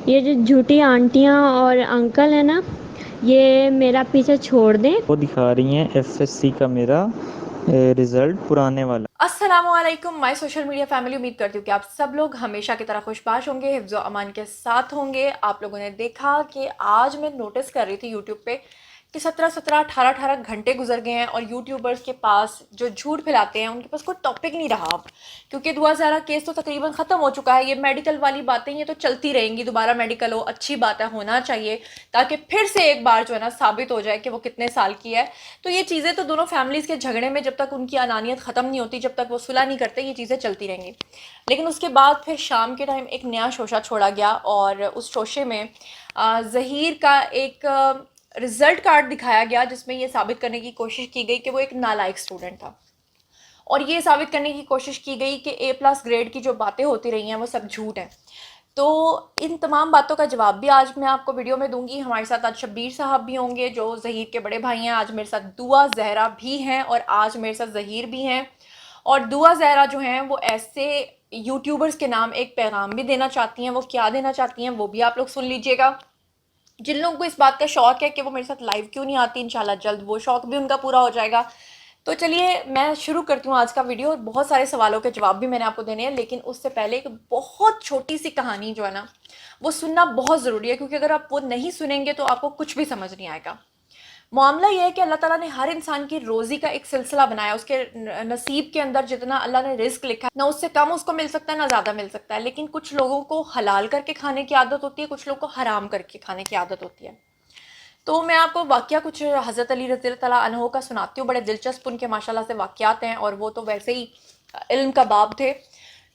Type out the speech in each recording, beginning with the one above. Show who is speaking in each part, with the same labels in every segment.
Speaker 1: یہ جو جھوٹی آنٹیاں اور انکل ہیں نا، یہ میرا پیچھے چھوڑ دیں۔
Speaker 2: وہ دکھا رہی ہیں ایف ایس سی کا میرا رزلٹ پرانے والا۔
Speaker 3: السلام علیکم مائی سوشل میڈیا فیملی، امید کرتی ہوں کہ آپ سب لوگ ہمیشہ کی طرح خوش باش ہوں گے، حفظ و امان کے ساتھ ہوں گے۔ آپ لوگوں نے دیکھا کہ آج میں نوٹس کر رہی تھی یوٹیوب پہ کہ 18 گھنٹے گزر گئے ہیں اور یوٹیوبرز کے پاس جو جھوٹ پھیلاتے ہیں ان کے پاس کوئی ٹاپک نہیں رہا اب، کیونکہ دعا زہرا کیس تو تقریباً ختم ہو چکا ہے۔ یہ میڈیکل والی باتیں یہ تو چلتی رہیں گی، دوبارہ میڈیکل ہو، اچھی بات ہے، ہونا چاہیے تاکہ پھر سے ایک بار جو ہے نا ثابت ہو جائے کہ وہ کتنے سال کی ہے۔ تو یہ چیزیں تو دونوں فیملیز کے جھگڑے میں جب تک ان کی انانیت ختم نہیں ہوتی، جب تک وہ صلح نہیں کرتے، یہ چیزیں چلتی رہیں گی۔ لیکن اس کے بعد پھر شام کے ٹائم ایک نیا شوشہ چھوڑا گیا اور اس شوشے میں ظہیر کا ایک رزلٹ کارڈ دکھایا گیا جس میں یہ ثابت کرنے کی کوشش کی گئی کہ وہ ایک نالائق اسٹوڈنٹ تھا، اور یہ ثابت کرنے کی کوشش کی گئی کہ A+ گریڈ کی جو باتیں ہوتی رہی ہیں وہ سب جھوٹ ہیں۔ تو ان تمام باتوں کا جواب بھی آج میں آپ کو ویڈیو میں دوں گی۔ ہمارے ساتھ آج شبیر صاحب بھی ہوں گے جو ظہیر کے بڑے بھائی ہیں، آج میرے ساتھ دعا زہرا بھی ہیں اور آج میرے ساتھ ظہیر بھی ہیں۔ اور دعا زہرا جو ہیں وہ ایسے یوٹیوبرز کے نام ایک پیغام بھی دینا چاہتی ہیں، وہ کیا دینا چاہتی ہیں وہ بھی آپ لوگ سن لیجئے گا۔ جن لوگوں کو اس بات کا شوق ہے کہ وہ میرے ساتھ لائیو کیوں نہیں آتی، انشاءاللہ جلد وہ شوق بھی ان کا پورا ہو جائے گا۔ تو چلیے میں شروع کرتی ہوں آج کا ویڈیو، اور بہت سارے سوالوں کے جواب بھی میں نے آپ کو دینے ہیں، لیکن اس سے پہلے ایک بہت چھوٹی سی کہانی جو ہے نا وہ سننا بہت ضروری ہے، کیونکہ اگر آپ وہ نہیں سنیں گے تو آپ کو کچھ بھی سمجھ نہیں آئے گا۔ معاملہ یہ ہے کہ اللہ تعالیٰ نے ہر انسان کی روزی کا ایک سلسلہ بنایا، اس کے نصیب کے اندر جتنا اللہ نے رزق لکھا ہے، نہ اس سے کم اس کو مل سکتا ہے نہ زیادہ مل سکتا ہے، لیکن کچھ لوگوں کو حلال کر کے کھانے کی عادت ہوتی ہے، کچھ لوگوں کو حرام کر کے کھانے کی عادت ہوتی ہے۔ تو میں آپ کو واقعہ کچھ حضرت علی رضی اللہ تعالیٰ عنہ کا سناتی ہوں، بڑے دلچسپ ان کے ماشاءاللہ سے واقعات ہیں، اور وہ تو ویسے ہی علم کا باب تھے۔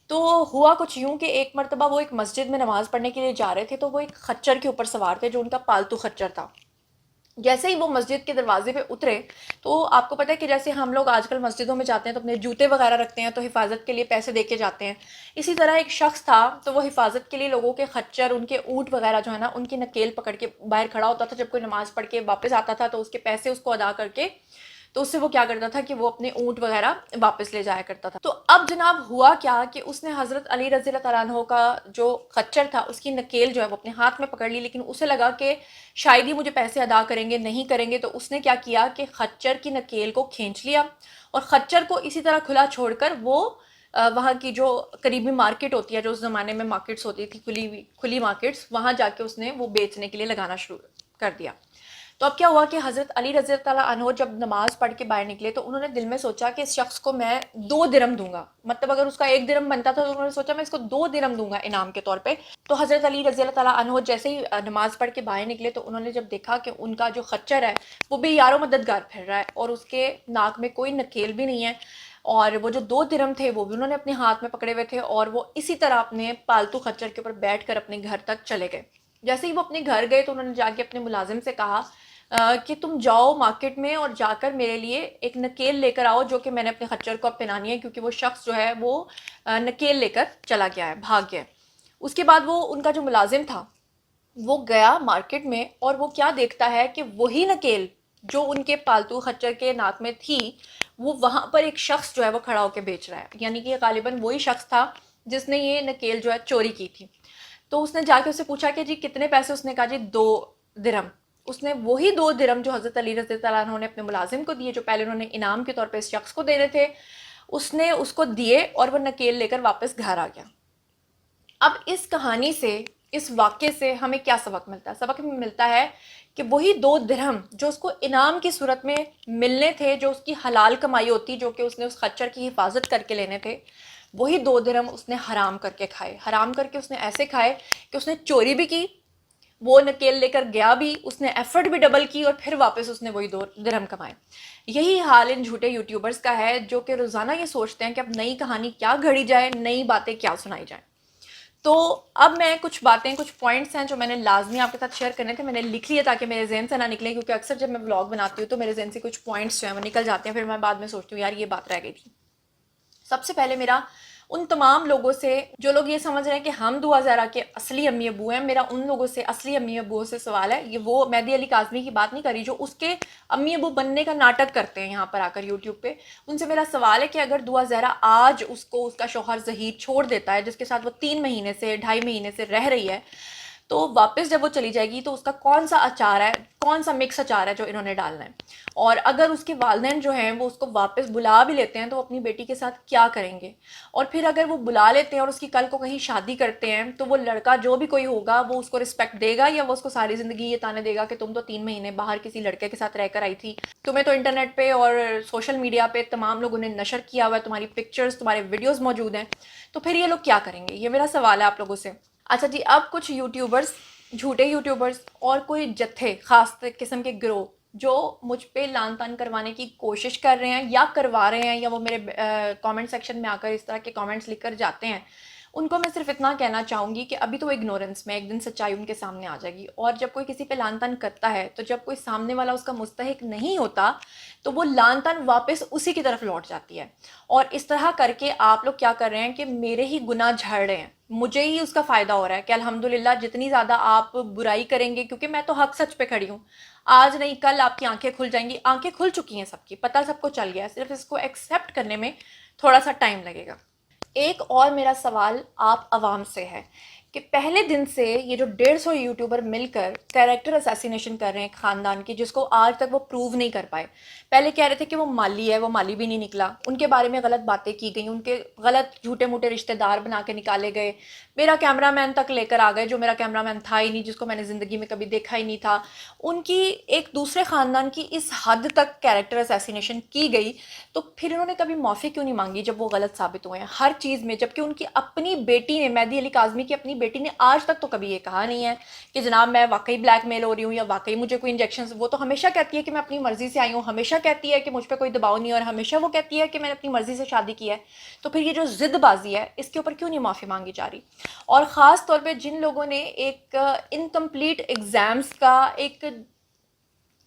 Speaker 3: تو ہوا کچھ یوں کہ ایک مرتبہ وہ ایک مسجد میں نماز پڑھنے کے لیے جا رہے تھے، تو وہ ایک خچر کے اوپر سوار تھے جو ان کا پالتو خچر تھا۔ جیسے ہی وہ مسجد کے دروازے پہ اترے تو آپ کو پتہ ہے کہ جیسے ہم لوگ آج کل مسجدوں میں جاتے ہیں تو اپنے جوتے وغیرہ رکھتے ہیں تو حفاظت کے لیے پیسے دے کے جاتے ہیں، اسی طرح ایک شخص تھا تو وہ حفاظت کے لیے لوگوں کے خچر، ان کے اونٹ وغیرہ جو ہے نا ان کی نکیل پکڑ کے باہر کھڑا ہوتا تھا۔ جب کوئی نماز پڑھ کے واپس آتا تھا تو اس کے پیسے اس کو ادا کر کے تو اس سے وہ کیا کرتا تھا کہ وہ اپنے اونٹ وغیرہ واپس لے جایا کرتا تھا۔ تو اب جناب ہوا کیا کہ اس نے حضرت علی رضی اللہ تعالیٰ عنہ کا جو خچر تھا اس کی نکیل جو ہے وہ اپنے ہاتھ میں پکڑ لی، لیکن اسے لگا کہ شاید ہی مجھے پیسے ادا کریں گے، نہیں کریں گے، تو اس نے کیا کیا کہ خچر کی نکیل کو کھینچ لیا اور خچر کو اسی طرح کھلا چھوڑ کر وہ وہاں کی جو قریبی مارکیٹ ہوتی ہے، جو اس زمانے میں مارکیٹس ہوتی تھی، کھلی مارکیٹس، وہاں جا کے اس نے وہ بیچنے کے لیے لگانا شروع کر دیا۔ تو اب کیا ہوا کہ حضرت علی رضی اللہ عنہ جب نماز پڑھ کے باہر نکلے تو انہوں نے دل میں سوچا کہ اس شخص کو میں 2 درہم دوں گا، مطلب اگر اس کا 1 درہم بنتا تھا تو انہوں نے سوچا میں اس کو 2 درہم دوں گا انعام کے طور پہ۔ تو حضرت علی رضی اللہ تعالیٰ عنہ جیسے ہی نماز پڑھ کے باہر نکلے تو انہوں نے جب دیکھا کہ ان کا جو خچر ہے وہ بھی یار و مددگار پھر رہا ہے اور اس کے ناک میں کوئی نکیل بھی نہیں ہے، اور وہ جو 2 درہم تھے وہ بھی انہوں نے اپنے ہاتھ میں پکڑے ہوئے تھے، اور وہ اسی طرح اپنے پالتو خچر کے اوپر بیٹھ کر اپنے گھر تک چلے گئے۔ جیسے ہی وہ اپنے گھر گئے تو انہوں نے جا کے اپنے ملازم سے کہا کہ تم جاؤ مارکیٹ میں اور جا کر میرے لیے ایک نکیل لے کر آؤ جو کہ میں نے اپنے خچر کو اب پہنانی ہے، کیونکہ وہ شخص جو ہے وہ نکیل لے کر چلا گیا ہے، بھاگ گیا ہے۔ اس کے بعد وہ ان کا جو ملازم تھا وہ گیا مارکیٹ میں اور وہ کیا دیکھتا ہے کہ وہی نکیل جو ان کے پالتو خچر کے ناک میں تھی وہ وہاں پر ایک شخص جو ہے وہ کھڑا ہو کے بیچ رہا ہے، یعنی کہ غالباً وہی شخص تھا جس نے یہ نکیل جو ہے چوری کی تھی۔ تو اس نے جا کے اس سے پوچھا کہ جی کتنے پیسے؟ اس نے کہا جی 2 درہم۔ اس نے وہی 2 درہم جو حضرت علی رضی اللہ عنہ نے اپنے ملازم کو دیے، جو پہلے انہوں نے انعام کے طور پہ اس شخص کو دینے تھے، اس نے اس کو دیے اور وہ نکیل لے کر واپس گھر آ گیا۔ اب اس کہانی سے، اس واقعے سے ہمیں کیا سبق ملتا ہے؟ سبق ہمیں ملتا ہے کہ وہی 2 درہم جو اس کو انعام کی صورت میں ملنے تھے، جو اس کی حلال کمائی ہوتی، جو کہ اس نے اس خچر کی حفاظت کر کے لینے تھے، وہی 2 درہم اس نے حرام کر کے کھائے۔ حرام کر کے اس نے ایسے کھائے کہ اس نے چوری بھی کی، وہ نکیل لے کر گیا بھی، اس نے ایفرٹ بھی ڈبل کی، اور پھر واپس اس نے وہی 2 درہم کمائے۔ یہی حال ان جھوٹے یوٹیوبرز کا ہے جو کہ روزانہ یہ سوچتے ہیں کہ اب نئی کہانی کیا گھڑی جائے، نئی باتیں کیا سنائی جائیں۔ تو اب میں کچھ باتیں، کچھ پوائنٹس ہیں جو میں نے لازمی آپ کے ساتھ شیئر کرنے تھے، میں نے لکھ لیے تاکہ میرے ذہن سے نہ نکلیں، کیونکہ اکثر جب میں ولاگ بناتی ہوں تو میرے ذہن سے کچھ پوائنٹس جو ہیں وہ نکل جاتے ہیں، پھر میں بعد میں سوچتی ہوں یار یہ بات رہ گئی تھی۔ سب سے پہلے میرا ان تمام لوگوں سے جو لوگ یہ سمجھ رہے ہیں کہ ہم دعا زہرا کے اصلی امی ابو ہیں، میرا ان لوگوں سے، اصلی امی ابو سے سوال ہے، یہ وہ مہدی علی کاظمی کی بات نہیں کر رہی جو اس کے امی ابو بننے کا ناٹک کرتے ہیں یہاں پر آ کر یوٹیوب پہ۔ ان سے میرا سوال ہے کہ اگر دعا زہرا آج اس کو اس کا شوہر ظہیر چھوڑ دیتا ہے، جس کے ساتھ وہ 3 مہینے سے 2.5 مہینے سے رہ رہی ہے، تو واپس جب وہ چلی جائے گی تو اس کا کون سا اچار ہے, کون سا مکس اچار ہے جو انہوں نے ڈالنا ہے, اور اگر اس کے والدین جو ہیں وہ اس کو واپس بلا بھی لیتے ہیں تو اپنی بیٹی کے ساتھ کیا کریں گے, اور پھر اگر وہ بلا لیتے ہیں اور اس کی کل کو کہیں شادی کرتے ہیں تو وہ لڑکا جو بھی کوئی ہوگا وہ اس کو رسپیکٹ دے گا, یا وہ اس کو ساری زندگی یہ تانے دے گا کہ تم تو 3 مہینے باہر کسی لڑکے کے ساتھ رہ کر آئی تھی, تمہیں تو انٹرنیٹ پہ اور سوشل میڈیا پہ تمام لوگوں نے نشر کیا ہوا ہے, تمہاری پکچرز تمہارے ویڈیوز موجود ہیں, تو پھر یہ لوگ کیا کریں گے؟ یہ میرا سوال ہے آپ لوگوں سے. اچھا جی, اب کچھ یوٹیوبرز, جھوٹے یوٹیوبرز اور کوئی جتھے خاص قسم کے گروہ جو مجھ پہ لان تان کروانے کی کوشش کر رہے ہیں یا کروا رہے ہیں, یا وہ میرے کامنٹ سیکشن میں آ کر اس طرح کے کامنٹس لکھ کر جاتے ہیں, ان کو میں صرف اتنا کہنا چاہوں گی کہ ابھی تو اگنورنس میں, ایک دن سچائی ان کے سامنے آ جائے گی. اور جب کوئی کسی پہ لان تان کرتا ہے تو جب کوئی سامنے والا اس کا مستحق نہیں ہوتا تو وہ لان تان واپس اسی کی طرف لوٹ جاتی ہے. اور اس طرح کر کے آپ لوگ کیا کر رہے ہیں کہ میرے ہی گناہ جھڑ رہے ہیں, مجھے ہی اس کا فائدہ ہو رہا ہے کہ الحمدللہ جتنی زیادہ آپ برائی کریں گے, کیونکہ میں تو حق سچ پہ کھڑی ہوں, آج نہیں کل آپ کی آنکھیں کھل جائیں گی, آنکھیں کھل چکی ہیں سب کی, پتہ سب کو چل گیا ہے, صرف اس کو ایکسیپٹ کرنے میں تھوڑا سا ٹائم لگے گا. ایک اور میرا سوال آپ عوام سے ہے کہ پہلے دن سے یہ جو 150 یوٹیوبر مل کر کیریکٹر اسیسینیشن کر رہے ہیں خاندان کی, جس کو آج تک وہ پروو نہیں کر پائے. پہلے کہہ رہے تھے کہ وہ مالی ہے, وہ مالی بھی نہیں نکلا, ان کے بارے میں غلط باتیں کی گئیں, ان کے غلط جھوٹے موٹے رشتہ دار بنا کے نکالے گئے, میرا کیمرہ مین تک لے کر آ گئے جو میرا کیمرہ مین تھا ہی نہیں, جس کو میں نے زندگی میں کبھی دیکھا ہی نہیں تھا. ان کی ایک دوسرے خاندان کی اس حد تک کیریکٹر اسیسینیشن کی گئی, تو پھر انہوں نے کبھی معافی کیوں نہیں مانگی جب وہ غلط ثابت ہوئے ہیں ہر چیز میں, جبکہ ان کی اپنی بیٹی نے, مہدی علی کاظمی کی اپنی بیٹی نے آج تک تو کبھی یہ کہا نہیں ہے کہ جناب میں واقعی بلیک میل ہو رہی ہوں یا واقعی مجھے کوئی انجیکشنز. وہ تو ہمیشہ کہتی ہے کہ میں اپنی مرضی سے آئی ہوں, ہمیشہ کہتی ہے کہ مجھ پہ کوئی دباؤ نہیں, اور ہمیشہ وہ کہتی ہے کہ میں نے اپنی مرضی سے شادی کی ہے. تو پھر یہ جو ضد بازی ہے اس کے اوپر کیوں نہیں معافی مانگی جا رہی؟ اور خاص طور پہ جن لوگوں نے ایک انکمپلیٹ ایگزامس کا ایک,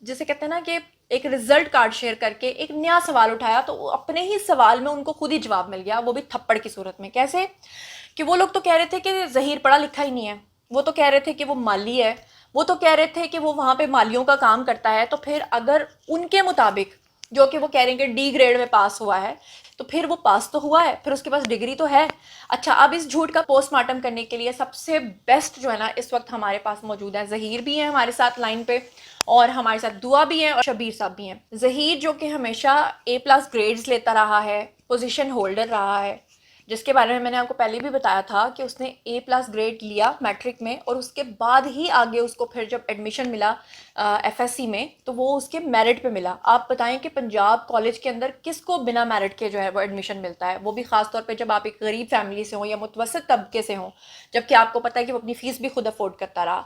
Speaker 3: جسے کہتے ہیں نا کہ ایک رزلٹ کارڈ شیئر کر کے ایک نیا سوال اٹھایا, تو اپنے ہی سوال میں ان کو خود ہی جواب مل گیا, وہ بھی تھپڑ کی صورت میں. کیسے کہ وہ لوگ تو کہہ رہے تھے کہ ظہیر پڑھا لکھا ہی نہیں ہے, وہ تو کہہ رہے تھے کہ وہ مالی ہے, وہ تو کہہ رہے تھے کہ وہ وہاں پہ مالیوں کا کام کرتا ہے, تو پھر اگر ان کے مطابق جو کہ وہ کہہ رہے ہیں کہ ڈی گریڈ میں پاس ہوا ہے, تو پھر وہ پاس تو ہوا ہے, پھر اس کے پاس ڈگری تو ہے. اچھا, اب اس جھوٹ کا پوسٹ مارٹم کرنے کے لیے سب سے بیسٹ جو ہے نا اس وقت ہمارے پاس موجود ہے, ظہیر بھی ہیں ہمارے ساتھ لائن پہ, اور ہمارے ساتھ دعا بھی ہیں, اور شبیر صاحب بھی ہیں. ظہیر جو کہ ہمیشہ A+ گریڈز لیتا رہا ہے, پوزیشن ہولڈر رہا ہے, جس کے بارے میں نے آپ کو پہلے بھی بتایا تھا کہ اس نے A+ گریڈ لیا میٹرک میں, اور اس کے بعد ہی آگے اس کو پھر جب ایڈمیشن ملا FSC میں تو وہ اس کے میرٹ پہ ملا. آپ بتائیں کہ پنجاب کالج کے اندر کس کو بنا میرٹ کے جو ہے وہ ایڈمیشن ملتا ہے, وہ بھی خاص طور پہ جب آپ ایک غریب فیملی سے ہوں یا متوسط طبقے سے ہوں, جبکہ آپ کو پتہ ہے کہ وہ اپنی فیس بھی خود افورڈ کرتا رہا.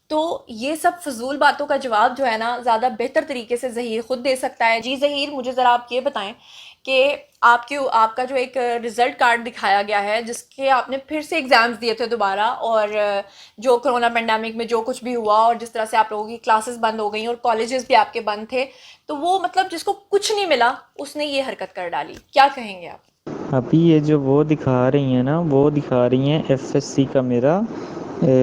Speaker 3: تو یہ سب فضول باتوں کا جواب جو ہے نا زیادہ بہتر طریقے سے ظہیر خود دے سکتا ہے. جی ظہیر, مجھے ذرا آپ یہ بتائیں کہ آپ کا جو ایک رزلٹ کارڈ دکھایا گیا ہے جس کے آپ نے پھر سے ایگزامز دیے تھے دوبارہ, اور جو کرونا پینڈیمک میں جو کچھ بھی ہوا اور جس طرح سے آپ لوگوں کی کلاسز بند ہو گئیں اور کالجز بھی آپ کے بند تھے, تو وہ مطلب جس کو کچھ نہیں ملا اس نے یہ حرکت کر ڈالی, کیا کہیں گے آپ؟
Speaker 2: ابھی یہ جو وہ دکھا رہی ہیں نا, وہ دکھا رہی ہیں FSC کا میرا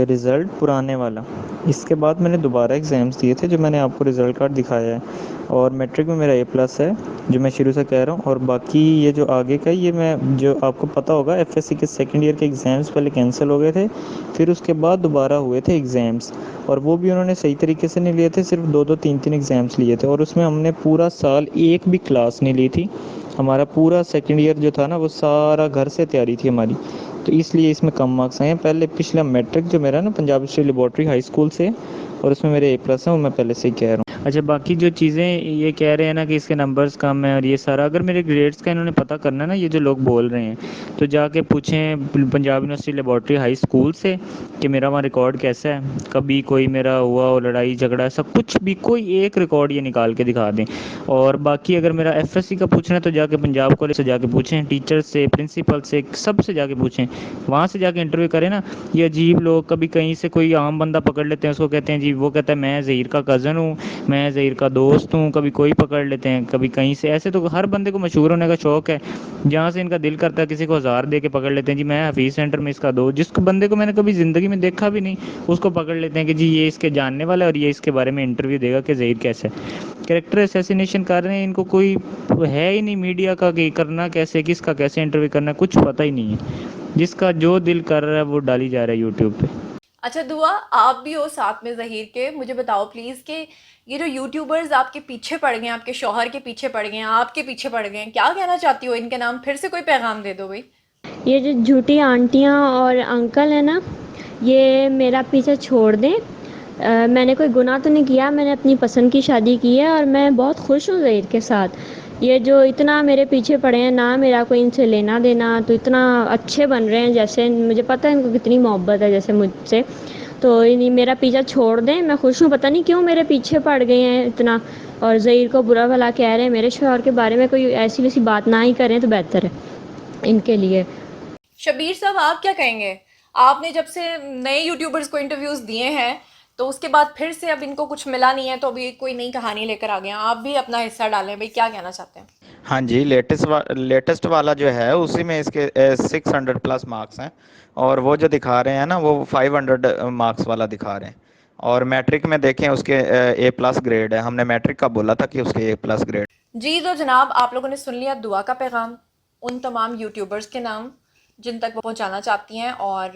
Speaker 2: رزلٹ پرانے والا. اس کے بعد میں نے دوبارہ ایگزامس دیے تھے جو میں نے آپ کو رزلٹ کارڈ دکھایا ہے, اور میٹرک میں میرا A+ ہے جو میں شروع سے کہہ رہا ہوں. اور باقی یہ جو آگے کا, یہ میں جو آپ کو پتہ ہوگا FSC کے سیکنڈ ایئر کے ایگزامس پہلے کینسل ہو گئے تھے, پھر اس کے بعد دوبارہ ہوئے تھے ایگزامس, اور وہ بھی انہوں نے صحیح طریقے سے نہیں لیے تھے, صرف 2-3 ایگزامس لیے تھے, اور اس میں ہم نے پورا سال ایک بھی کلاس نہیں لی تھی. ہمارا پورا سیکنڈ ایئر جو تھا نا وہ سارا گھر سے تیاری تھی ہماری, تو اس لیے اس میں کم مارکس آئے ہیں. پہلے پچھلا میٹرک جو میرا نا Punjab state laboratory high school سے, اور اس میں میرے A+ ہیں, وہ میں پہلے سے ہی کہہ رہا ہوں. اچھا, باقی جو چیزیں یہ کہہ رہے ہیں نا کہ اس کے نمبرز کم ہیں اور یہ سارا, اگر میرے گریڈز کا انہوں نے پتہ کرنا ہے نا, یہ جو لوگ بول رہے ہیں, تو جا کے پوچھیں Punjab university laboratory high school سے کہ میرا وہاں ریکارڈ کیسا ہے, کبھی کوئی میرا ہوا ہو لڑائی جھگڑا, سب کچھ بھی کوئی ایک ریکارڈ یہ نکال کے دکھا دیں. اور باقی اگر میرا FSC کا پوچھنا ہے تو جا کے پنجاب کالج سے جا کے پوچھیں, ٹیچر سے, پرنسپل سے, سب سے جا کے پوچھیں, وہاں سے جا کے انٹرویو کریں نا. یہ عجیب لوگ کبھی کہیں سے کوئی عام بندہ پکڑ لیتے ہیں, اس کو کہتے ہیں جی, وہ کہتا ہے میں ظہیر کا کزن ہوں, میں ظہیر کا دوست ہوں, کبھی کوئی پکڑ لیتے ہیں, کبھی کہیں سے. ایسے تو ہر بندے کو مشہور ہونے کا شوق ہے, جہاں سے ان کا دل کرتا ہے کسی کو 1000 دے کے پکڑ لیتے ہیں, جی میں حفیظ سینٹر میں اس کا دوست, جس کو بندے کو میں نے کبھی زندگی میں دیکھا بھی نہیں, اس کو پکڑ لیتے ہیں کہ جی یہ اس کے جاننے والا ہے اور یہ اس کے بارے میں انٹرویو دے گا کہ ظہیر کیسے ہے. کریکٹر اسیسینیشن کر رہے ہیں, ان کو کوئی ہے ہی نہیں میڈیا کا کہ کرنا کیسے, کس کا کیسے انٹرویو کرنا ہے, کچھ پتہ ہی نہیں ہے. جس کا جو دل کر رہا ہے وہ ڈالی جا رہا ہے یوٹیوب پہ.
Speaker 3: اچھا دعا آپ بھی ہو ساتھ میں ظہیر کے، مجھے بتاؤ پلیز کہ یہ جو یوٹیوبرز آپ کے پیچھے پڑ گئے ہیں، آپ کے شوہر کے پیچھے پڑ گئے ہیں، آپ کے پیچھے پڑ گئے ہیں، کیا کہنا چاہتی ہو ان کے نام؟ پھر سے کوئی پیغام دے دو بھائی.
Speaker 1: یہ جو جھوٹی آنٹیاں اور انکل ہیں نا، یہ میرا پیچھے چھوڑ دیں. میں نے کوئی گناہ تو نہیں کیا، میں نے اپنی پسند کی شادی کی ہے اور میں بہت خوش ہوں ظہیر کے ساتھ. یہ جو اتنا میرے پیچھے پڑے ہیں نا، میرا کوئی ان سے لینا دینا، تو اتنا اچھے بن رہے ہیں جیسے مجھے پتہ ہے ان کو کتنی محبت ہے جیسے مجھ سے. تو میرا پیچھا چھوڑ دیں، میں خوش ہوں. پتہ نہیں کیوں میرے پیچھے پڑ گئے ہیں اتنا، اور ظہیر کو برا بھلا کہہ رہے ہیں. میرے شوہر کے بارے میں کوئی ایسی ویسی بات نہ ہی کریں تو بہتر ہے ان کے لیے.
Speaker 3: شبیر صاحب آپ کیا کہیں گے؟ آپ نے جب سے نئے یوٹیوبرز کو انٹرویوز دیے ہیں تو اس کے بعد پھر سے اب ان کو کچھ ملا نہیں ہے تو ابھی کوئی نئی کہانی لے کر آ گئے ہیں. آپ بھی اپنا حصہ ڈالیں بھائی، کیا کہنا چاہتے ہیں؟
Speaker 4: ہاں جی، لیٹسٹ والا جو ہے اسی میں اس کے 600+ مارکس ہیں، اور وہ جو دکھا رہے ہیں نا وہ 500 مارکس والا دکھا رہے ہیں. اور میٹرک میں دیکھیں اس کے A+ گریڈ ہے. ہم نے میٹرک کا بولا تھا کہ اس کے A+ گریڈ.
Speaker 3: جی تو جناب آپ لوگوں نے سن لیا دعا کا پیغام، ان تمام یوٹیوبرز کے نام جن تک وہ پہنچانا چاہتی ہیں، اور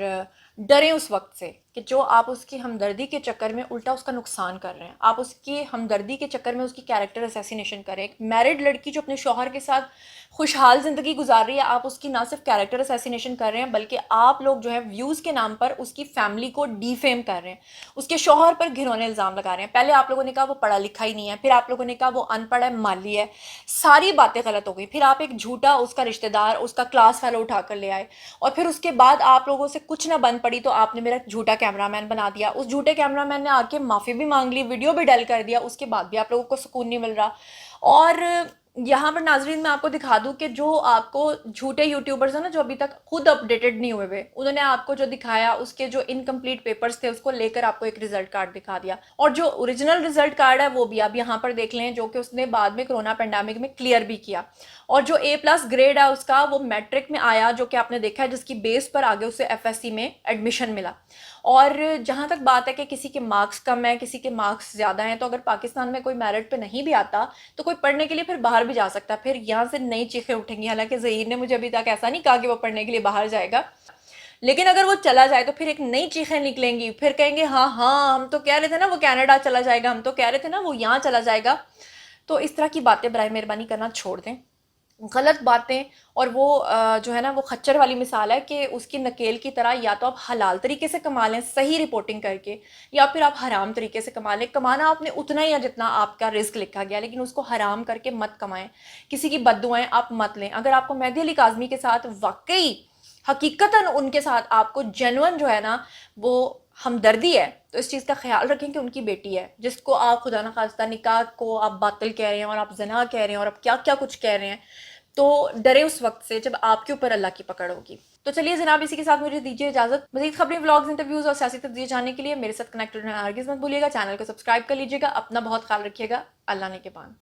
Speaker 3: ڈریں اس وقت سے کہ جو آپ اس کی ہمدردی کے چکر میں الٹا اس کا نقصان کر رہے ہیں. آپ اس کی ہمدردی کے چکر میں اس کی کیریکٹر اسیسینیشن کریں. ایک میرڈ لڑکی جو اپنے شوہر کے ساتھ خوشحال زندگی گزار رہی ہے، آپ اس کی نہ صرف کیریکٹر اسیسینیشن کر رہے ہیں بلکہ آپ لوگ جو ہے ویوز کے نام پر اس کی فیملی کو ڈی فیم کر رہے ہیں، اس کے شوہر پر گھرونے الزام لگا رہے ہیں. پہلے آپ لوگوں نے کہا وہ پڑھا لکھا ہی نہیں ہے، پھر آپ لوگوں نے کہا وہ ان پڑھ ہے، مالی ہے. ساری باتیں غلط ہو گئی. پھر آپ ایک جھوٹا اس کا رشتہ دار، اس کا کلاس فیلو اٹھا کر لے آئے، اور پھر اس کے بعد آپ لوگوں سے کچھ نہ بن پڑی تو آپ نے میرا جھوٹا کیمرہ مین بنا دیا. اس جھوٹے کیمرہ مین نے آ کے معافی بھی مانگ لی، ویڈیو بھی ڈیل کر دیا، اس کے بعد بھی آپ لوگوں کو سکون نہیں مل رہا. اور یہاں پر ناظرین میں آپ کو دکھا دوں کہ جو آپ کو جھوٹے یوٹیوبرز ہیں نا، جو ابھی تک خود اپڈیٹڈ نہیں ہوئے، انہوں نے آپ کو جو دکھایا اس کے جو انکمپلیٹ پیپرز تھے اس کو لے کر آپ کو ایک رزلٹ کارڈ دکھا دیا. اور جو اوریجنل رزلٹ کارڈ ہے وہ بھی آپ یہاں پر دیکھ لیں، جو کہ اس نے بعد میں کرونا پینڈیمک میں کلیئر بھی کیا. اور جو A+ گریڈ ہے اس کا، وہ میٹرک میں آیا، جو کہ آپ نے دیکھا ہے، جس کی بیس پر آگے اسے FSC میں ایڈمیشن ملا. اور جہاں تک بات ہے کہ کسی کے مارکس کم ہیں، کسی کے مارکس زیادہ ہیں، تو اگر پاکستان میں کوئی میرٹ پہ نہیں بھی آتا تو کوئی پڑھنے کے لیے پھر باہر بھی جا سکتا ہے. پھر یہاں سے نئی چیخیں اٹھیں گی. حالانکہ ظہیر نے مجھے ابھی تک ایسا نہیں کہا کہ وہ پڑھنے کے لیے باہر جائے گا، لیکن اگر وہ چلا جائے تو پھر ایک نئی چیخیں نکلیں گی. پھر کہیں گے ہاں ہاں ہم تو کہہ رہے تھے نا وہ کینیڈا چلا جائے گا، ہم تو کہہ رہے تھے نا وہ یہاں چلا جائے گا. تو اس طرح کی باتیں برائے مہربانی کرنا چھوڑ دیں، غلط باتیں. اور وہ جو ہے نا وہ خچر والی مثال ہے کہ اس کی نکیل کی طرح یا تو آپ حلال طریقے سے کما لیں صحیح رپورٹنگ کر کے، یا پھر آپ حرام طریقے سے کما لیں. کمانا آپ نے اتنا ہی ہے جتنا آپ کا رزق لکھا گیا، لیکن اس کو حرام کر کے مت کمائیں. کسی کی بد دعائیں آپ مت لیں. اگر آپ کو مہدی علی کاظمی کے ساتھ واقعی حقیقتاً ان کے ساتھ آپ کو جینون جو ہے نا وہ ہمدردی ہے، تو اس چیز کا خیال رکھیں کہ ان کی بیٹی ہے جس کو آپ خدا نخواستہ نکاح کو آپ باطل کہہ رہے ہیں، اور آپ زنا کہہ رہے ہیں، اور آپ کیا کیا کچھ کہہ رہے ہیں. تو ڈرے اس وقت سے جب آپ کے اوپر اللہ کی پکڑ ہوگی. تو چلیے جناب، اسی کے ساتھ مجھے دیجیے اجازت. مزید خبریں، ولاگز، انٹرویوز اور سیاسی تجزیے جاننے کے لیے میرے ساتھ کنیکٹڈ رہنا ہرگز مت بھولیے گا. چینل کو سبسکرائب کر لیجیے گا. اپنا بہت خیال رکھیے گا. اللہ نے کے بان.